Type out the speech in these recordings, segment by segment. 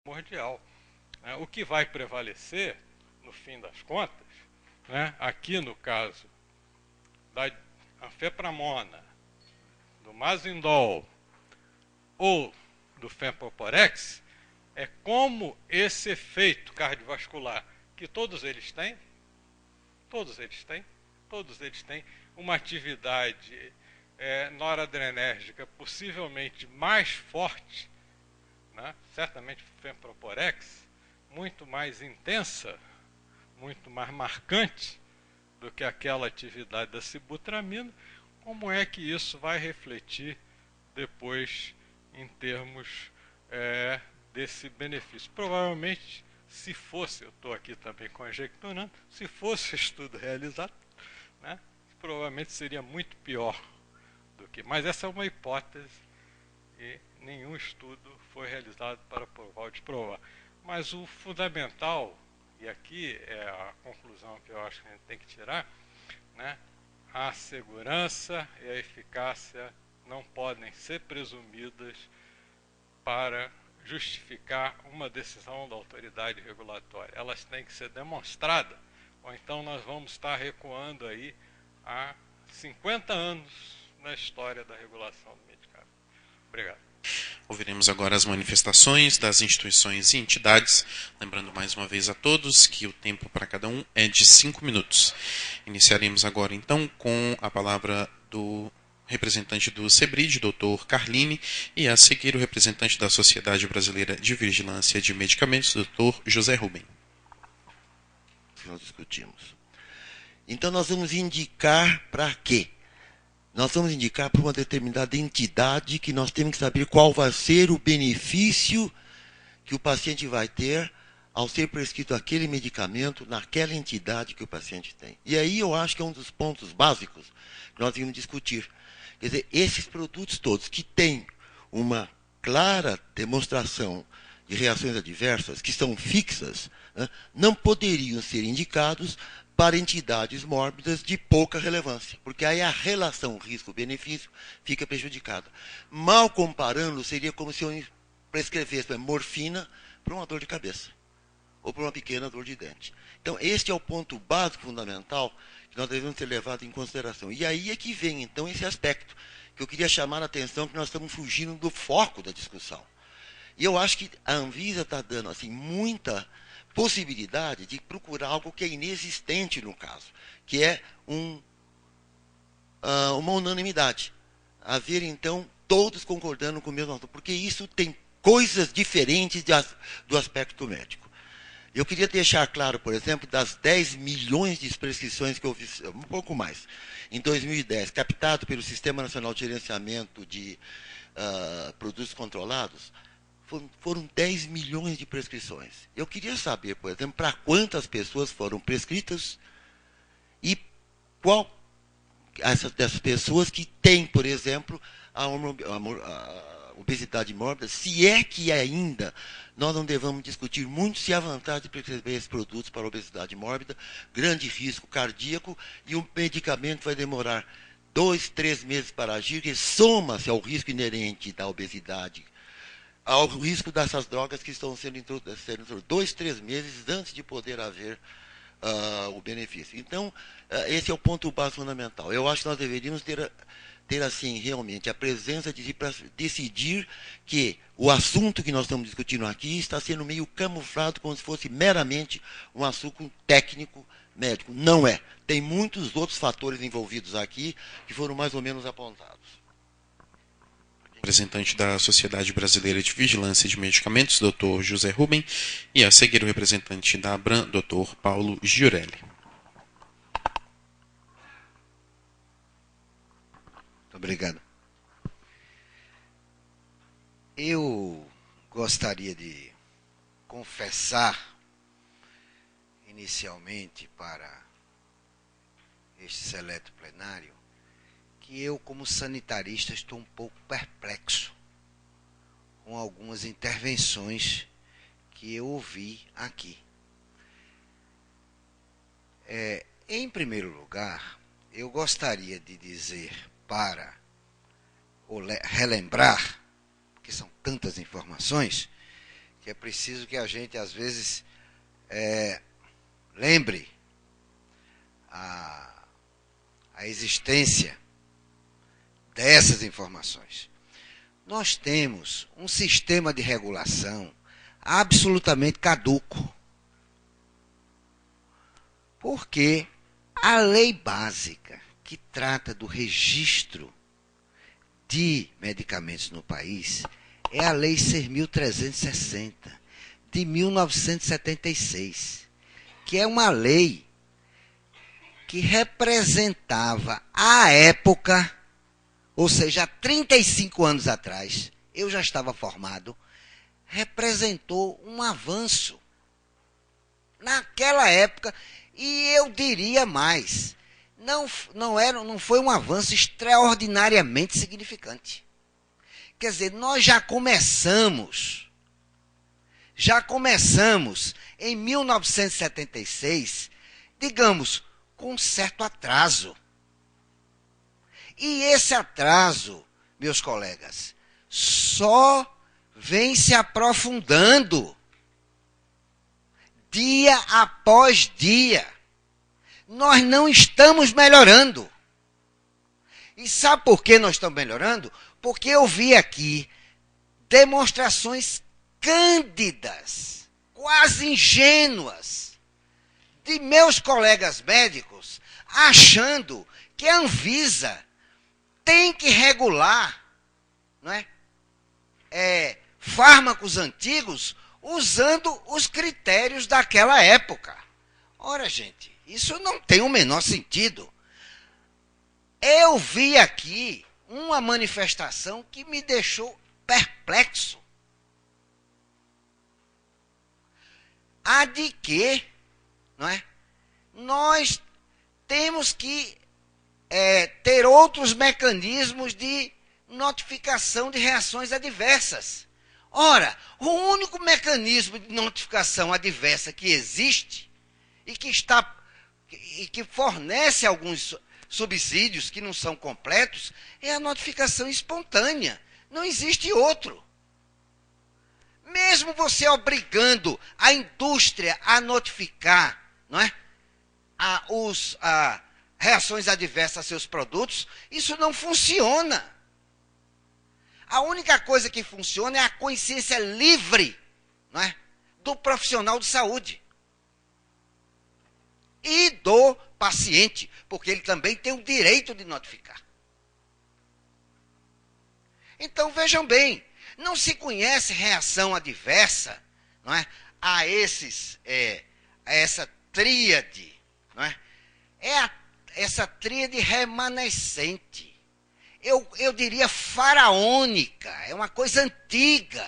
primordial. Né? O que vai prevalecer, no fim das contas, né, aqui no caso da anfepramona, do mazindol ou do fempoporex, é como esse efeito cardiovascular, que todos eles têm, todos eles têm uma atividade noradrenérgica possivelmente mais forte, né? Certamente o femproporex, muito mais intensa, muito mais marcante do que aquela atividade da sibutramina. Como é que isso vai refletir depois em termos desse benefício? Provavelmente, se fosse, eu estou aqui também conjecturando, se fosse estudo realizado, né, provavelmente seria muito pior do que. Mas essa é uma hipótese e nenhum estudo foi realizado para provar ou desprovar. Mas o fundamental, e aqui é a conclusão que eu acho que a gente tem que tirar, né, a segurança e a eficácia não podem ser presumidas para justificar uma decisão da autoridade regulatória. Elas têm que ser demonstradas, ou então nós vamos estar recuando aí há 50 anos na história da regulação do medicamento. Obrigado. Ouviremos agora as manifestações das instituições e entidades, lembrando mais uma vez a todos que o tempo para cada um é de 5 minutos. Iniciaremos agora então com a palavra do representante do SEBRID, Dr. Carline, e a seguir o representante da Sociedade Brasileira de Vigilância de Medicamentos, Dr. José Rubem. Nós discutimos. Então nós vamos indicar para quê? Nós vamos indicar para uma determinada entidade que nós temos que saber qual vai ser o benefício que o paciente vai ter ao ser prescrito aquele medicamento naquela entidade que o paciente tem. E aí eu acho que é um dos pontos básicos que nós vamos discutir. Quer dizer, esses produtos todos que têm uma clara demonstração de reações adversas, que são fixas, né, não poderiam ser indicados para entidades mórbidas de pouca relevância, porque aí a relação risco-benefício fica prejudicada. Mal comparando, seria como se eu prescrevesse morfina para uma dor de cabeça, ou para uma pequena dor de dente. Então, este é o ponto básico, fundamental, que nós devemos ter levado em consideração. E aí é que vem, então, esse aspecto, que eu queria chamar a atenção, que nós estamos fugindo do foco da discussão. E eu acho que a Anvisa está dando assim, muita possibilidade de procurar algo que é inexistente no caso, que é uma unanimidade. Haver, então, todos concordando com o mesmo assunto, porque isso tem coisas diferentes do aspecto médico. Eu queria deixar claro, por exemplo, das 10 milhões de prescrições que eu fiz, um pouco mais, em 2010, captado pelo Sistema Nacional de Gerenciamento de Produtos Controlados, foram 10 milhões de prescrições. Eu queria saber, por exemplo, para quantas pessoas foram prescritas e qual dessas pessoas que têm, por exemplo, a obesidade mórbida, se é que ainda nós não devemos discutir muito se há vantagem de prescrever esses produtos para a obesidade mórbida, grande risco cardíaco, e o medicamento vai demorar 2, 3 meses para agir, que soma-se ao risco inerente da obesidade, ao risco dessas drogas que estão sendo introduzidas 2, 3 meses antes de poder haver o benefício. Então, esse é o ponto básico fundamental. Eu acho que nós deveríamos ter assim, realmente, a presença de para decidir que o assunto que nós estamos discutindo aqui está sendo meio camuflado como se fosse meramente um assunto técnico médico. Não é. Tem muitos outros fatores envolvidos aqui que foram mais ou menos apontados. Representante da Sociedade Brasileira de Vigilância de Medicamentos, Dr. José Rubem, e a seguir o representante da ABRAM, Dr. Paulo Giorelli. Muito obrigado. Eu gostaria de confessar inicialmente para este seleto plenário que eu, como sanitarista, estou um pouco perplexo com algumas intervenções que eu ouvi aqui. Em primeiro lugar, eu gostaria de dizer ou relembrar, porque são tantas informações, que é preciso que a gente, às vezes, lembre a existência dessas informações. Nós temos um sistema de regulação absolutamente caduco. Porque a lei básica que trata do registro de medicamentos no país é a Lei 6.360, de 1976, que é uma lei que representava, à época, ou seja, há 35 anos atrás, eu já estava formado, representou um avanço. Naquela época, e eu diria mais, não foi um avanço extraordinariamente significante. Quer dizer, nós já começamos em 1976, digamos, com um certo atraso. E esse atraso, meus colegas, só vem se aprofundando dia após dia. Nós não estamos melhorando. E sabe por que nós estamos melhorando? Porque eu vi aqui demonstrações cândidas, quase ingênuas, de meus colegas médicos, achando que a Anvisa tem que regular, não é? Fármacos antigos usando os critérios daquela época. Ora, gente, isso não tem o menor sentido. Eu vi aqui uma manifestação que me deixou perplexo. A de que, não é? Nós temos que ter outros mecanismos de notificação de reações adversas. Ora, o único mecanismo de notificação adversa que existe e que fornece alguns subsídios que não são completos é a notificação espontânea. Não existe outro. Mesmo você obrigando a indústria a notificar, não é? Reações adversas a seus produtos, isso não funciona. A única coisa que funciona é a consciência livre, não é? Do profissional de saúde e do paciente, porque ele também tem o direito de notificar. Então, vejam bem, não se conhece reação adversa, não é? A essa tríade, não é? Essa tríade remanescente. Eu diria faraônica, é uma coisa antiga,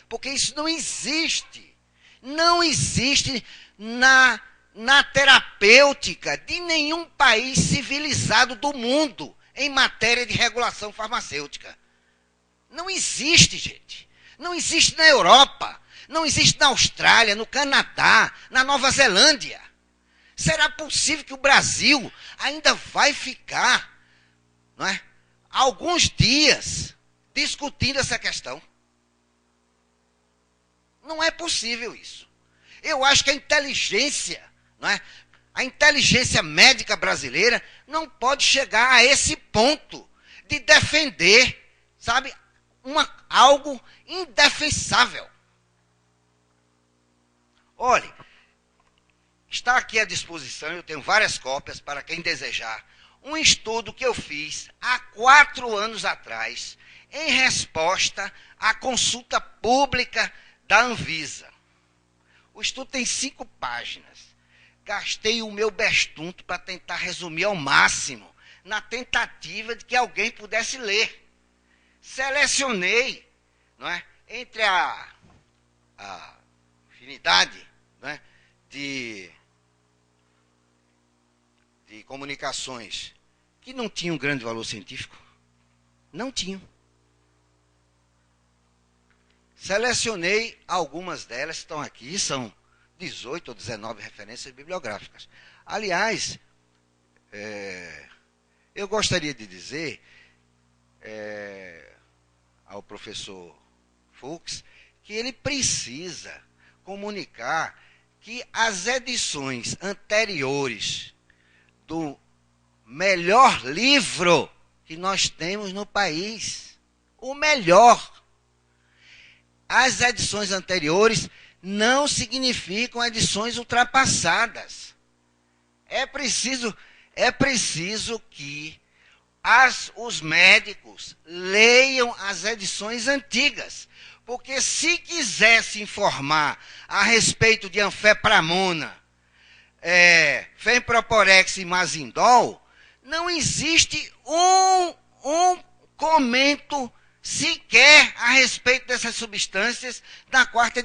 porque isso não existe. Não existe na terapêutica de nenhum país civilizado do mundo em matéria de regulação farmacêutica. Não existe, gente. Não existe na Europa, não existe na Austrália, no Canadá, na Nova Zelândia. Será possível que o Brasil ainda vai ficar, não é, alguns dias discutindo essa questão? Não é possível isso. Eu acho que a inteligência, não é, a inteligência médica brasileira não pode chegar a esse ponto de defender, sabe, algo indefensável. Olhe, está aqui à disposição, eu tenho várias cópias para quem desejar, um estudo que eu fiz há 4 anos atrás, em resposta à consulta pública da Anvisa. O estudo tem 5 páginas. Gastei o meu bestunto para tentar resumir ao máximo, na tentativa de que alguém pudesse ler. Selecionei, não é, entre a afinidade, não é, de comunicações que não tinham grande valor científico. Não tinham. Selecionei algumas delas, estão aqui, são 18 ou 19 referências bibliográficas. Aliás, eu gostaria de dizer ao professor Fux que ele precisa comunicar que as edições anteriores do melhor livro que nós temos no país, o melhor, as edições anteriores não significam edições ultrapassadas. É preciso que os médicos leiam as edições antigas, porque se quiser se informar a respeito de anfepramona, fenproporex e mazindol, não existe um comento sequer a respeito dessas substâncias na quarta edição.